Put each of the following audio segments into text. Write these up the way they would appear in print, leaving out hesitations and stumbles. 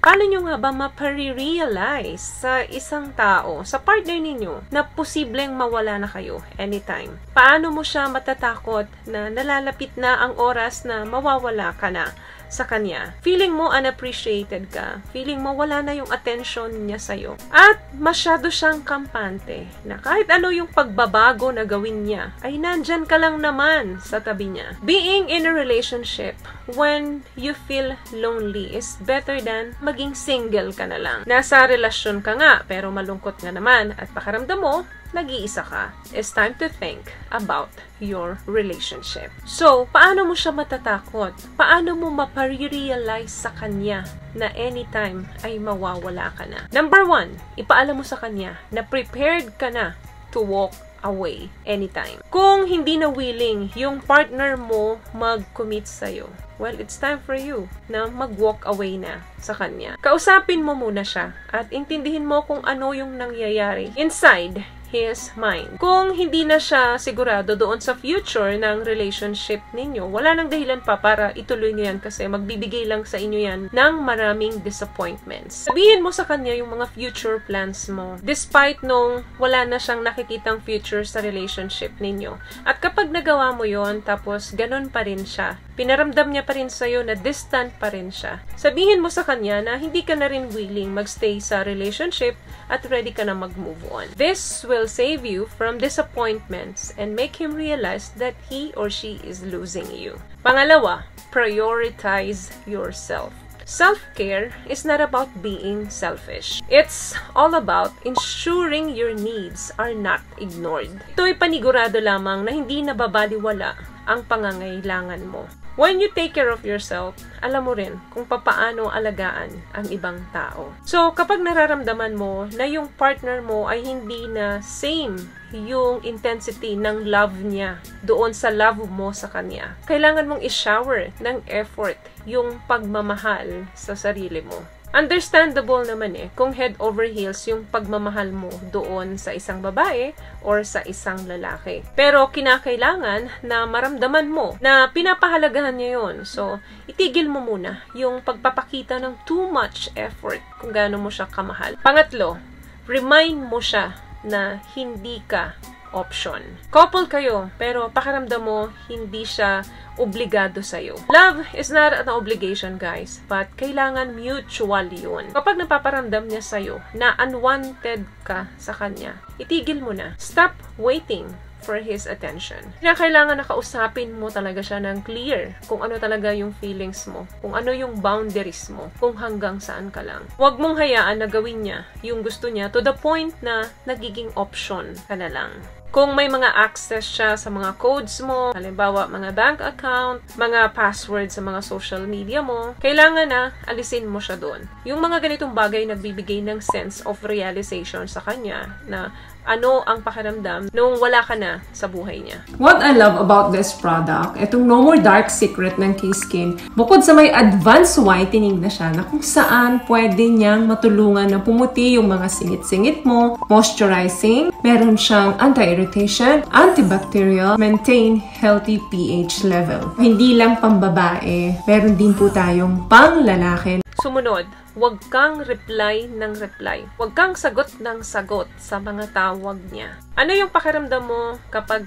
Paano nyo nga ba mapare-realize sa isang tao, sa partner ninyo, na posibleng mawala na kayo anytime? Paano mo siya matatakot na nalalapit na ang oras na mawawala ka na sa kanya? Feeling mo unappreciated ka. Feeling mo wala na yung attention niya sa'yo. At masyado siyang kampante na kahit ano yung pagbabago na gawin niya, ay nandyan ka lang naman sa tabi niya. Being in a relationship when you feel lonely is better than maging single ka na lang. Nasa relasyon ka nga, pero malungkot nga naman at pakiramdam mo, nag-iisa ka. It's time to think about your relationship. So, paano mo siya matatakot? Paano mo mapare-realize sa kanya na anytime ay mawawala ka na? Number 1, ipaalam mo sa kanya na prepared ka na to walk away anytime. Kung hindi na willing yung partner mo mag-commit sa'yo, well, it's time for you na mag-walk away na sa kanya. Kausapin mo muna siya at intindihin mo kung ano yung nangyayari inside his mind. Kung hindi na siya sigurado doon sa future ng relationship ninyo, wala nang dahilan pa para ituloy niyo yan kasi magbibigay lang sa inyo yan ng maraming disappointments. Sabihin mo sa kanya yung mga future plans mo despite nung wala na siyang nakikitang future sa relationship ninyo. At kapag nagawa mo yon tapos ganun pa rin siya, pinaramdam niya pa rin sa'yo na distant pa rin siya, sabihin mo sa kanya na hindi ka na rin willing magstay sa relationship at ready ka na mag-move on. This will save you from disappointments and make him realize that he or she is losing you. Pangalawa, prioritize yourself. Self-care is not about being selfish. It's all about ensuring your needs are not ignored. Ito'y panigurado lamang na hindi nababaliwala ang pangangailangan mo. When you take care of yourself, alam mo rin kung papaano alagaan ang ibang tao. So, kapag nararamdaman mo na yung partner mo ay hindi na same yung intensity ng love niya doon sa love mo sa kanya, kailangan mong i-shower ng effort yung pagmamahal sa sarili mo. Understandable naman kung head over heels yung pagmamahal mo doon sa isang babae or sa isang lalaki. Pero kinakailangan na maramdaman mo na pinapahalagahan niya yun. So, itigil mo muna yung pagpapakita ng too much effort kung gaano mo siya kamahal. Pangatlo, remind mo siya na hindi ka option. Couple kayo, pero pakiramdam mo hindi siya obligado sa'yo. Love is not an obligation, guys, but kailangan mutual yun. Kapag napaparamdam niya sa'yo na unwanted ka sa kanya, itigil mo na. Stop waiting for his attention. Kailangan nakausapin mo talaga siya ng clear kung ano talaga yung feelings mo, kung ano yung boundaries mo, kung hanggang saan ka lang. Huwag mong hayaan na gawin niya yung gusto niya to the point na nagiging option ka na lang. Kung may mga access siya sa mga codes mo, halimbawa mga bank account, mga password sa mga social media mo, kailangan na alisin mo siya doon. Yung mga ganitong bagay nagbibigay ng sense of realization sa kanya na ano ang pakiramdam nung wala ka na sa buhay niya. What I love about this product, itong No More Dark Secret ng K-Skin, bukod sa may advanced whitening na siya na kung saan pwede niyang matulungan na pumuti yung mga singit-singit mo, moisturizing, meron siyang anti-irritation, antibacterial, maintain healthy pH level. Hindi lang pambabae, meron din po tayong pang lalaki. Sumunod, huwag kang reply ng reply. Huwag kang sagot ng sagot sa mga tawag niya. Ano yung pakiramdam mo kapag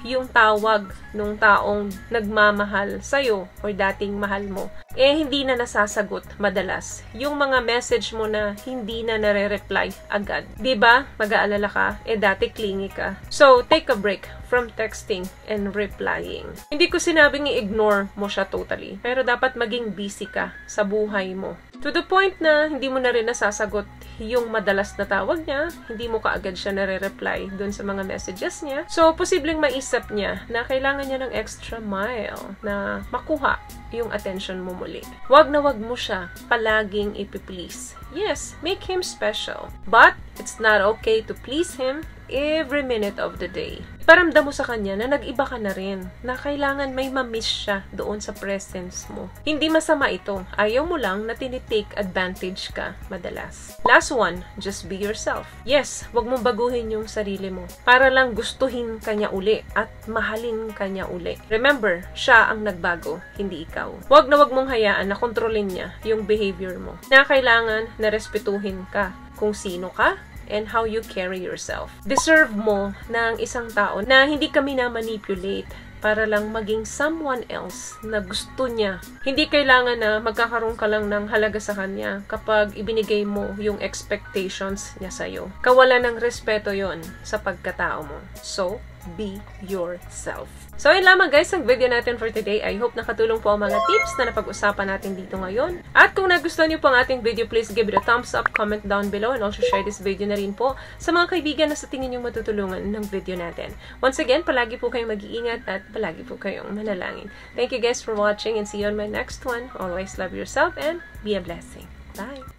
yung tawag nung taong nagmamahal sa'yo or dating mahal mo, hindi na nasasagot madalas? Yung mga message mo na hindi na nare-reply agad. Diba? Mag-aalala ka? Dati clingy ka. So, take a break from texting and replying. Hindi ko sinabing i-ignore mo siya totally, pero dapat maging busy ka sa buhay mo. To the point na hindi mo na rin nasasagot yung madalas na tawag niya, hindi mo kaagad siya nare-reply dun sa mga messages niya. So, posibleng maisip niya na kailangan niya ng extra mile na makuha yung attention mo muli. Wag na wag mo siya palaging ipiplease. Yes, make him special. But, It's not okay to please him every minute of the day. Paramdam mo sa kanya na nag-iba ka na rin, na kailangan may ma-miss siya doon sa presence mo. Hindi masama ito. Ayaw mo lang na tinitake advantage ka madalas. Last one, just be yourself. Yes, wag mong baguhin yung sarili mo para lang gustuhin kanya uli at mahalin kanya uli. Remember, siya ang nagbago, hindi ikaw. Wag mong hayaan na kontrolin niya yung behavior mo. Na kailangan na respetuhin ka kung sino ka and how you carry yourself. Deserve mo ng isang tao na hindi ka minamanipulate para lang maging someone else na gusto niya. Hindi kailangan na magkakaroon ka lang ng halaga sa kanya kapag ibinigay mo yung expectations niya sa'yo. Kawalan ng respeto yon sa pagkatao mo. So, be yourself. So, yun lamang guys ang video natin for today. I hope nakatulong po ang mga tips na napag-usapan natin dito ngayon. At kung nagustuhan niyo po ang ating video, please give it a thumbs up, comment down below, and also share this video na rin po sa mga kaibigan na sa tingin niyo matutulungan ng video natin. Once again, palagi po kayong mag-iingat at palagi po kayong manalangin. Thank you guys for watching and see you on my next one. Always love yourself and be a blessing. Bye!